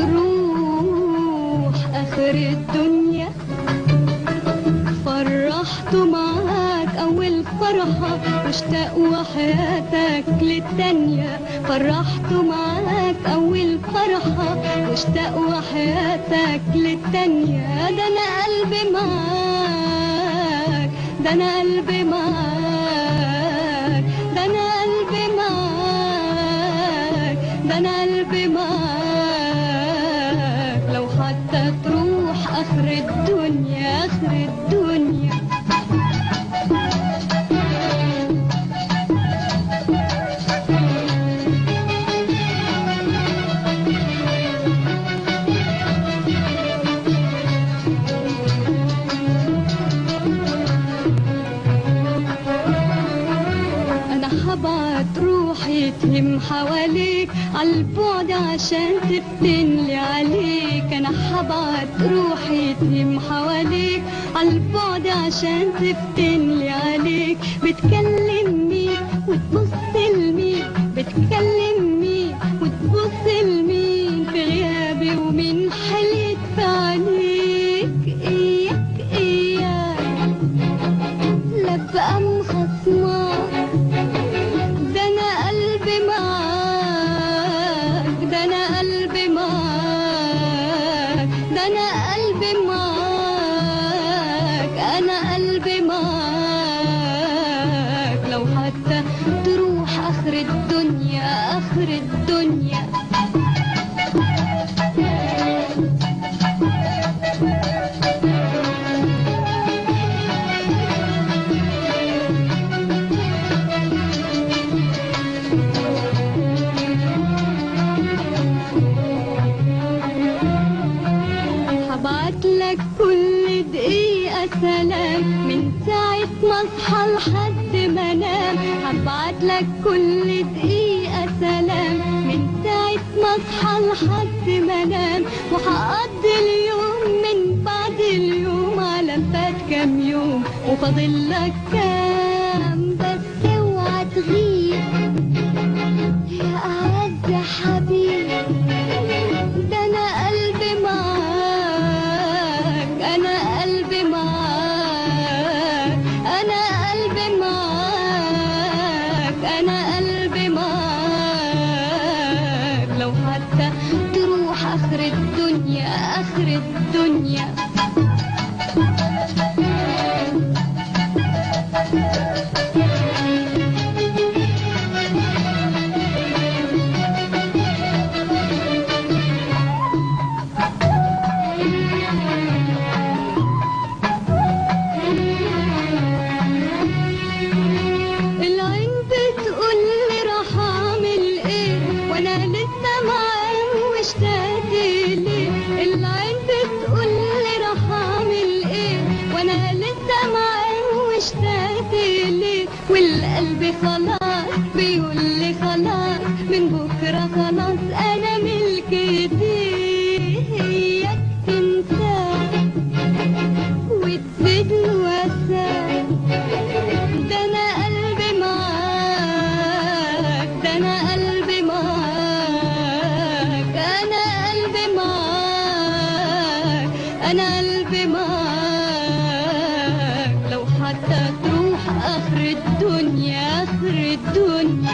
تروح آخر الدنيا فرحته معاك أول فرحة واشتاق وحياتك للتانية فرحته معاك أول فرحة واشتاق وحياتك للتانية ده أنا قلبي معاك ده أنا قلبي معاك ده أنا قلبي معاك ده أنا قلبي معاك لو حتى تروح آخر الدنيا آخر الدنيا هبعت روحي تهم حواليك عالبعد عشان تفتنلي عليك انا هبعت روحي تهم حواليك عالبعد عشان تفتنلي عليك بتكلم مين وتبص لمين بتكلم مين وتبص لمين في غيابي ومين حليت في عينيك اياك اياك لا بقى مخصماك لو حتى تروح آخر الدنيا آخر الدنيا هبعتلك كل دقيقة سلام من ساعة ما اصحى لحد ما انام هبعتلك كل دقيقة سلام من ساعة ما اصحى لحد ما انام وهقضي اليوم من بعد اليوم على فات كام يوم وفاضلك كام بس اوعى تغيب يا أعز حبيب ده أنا قلبي معاك أنا قلبي معاك أنا قلبي معاك أنا قلبي معاك لو حتى تروح آخر الدنيا آخر الدنيا والقلب خلاص بيقول لي خلاص من بكره خلاص انا ملك ايديك تنساه وتزيد وساه ده انا قلبي معاك ده انا قلبي معاك انا قلبي معاك انا قلبي معاك لو حتى تروح آخر الدنيا آخر الدنيا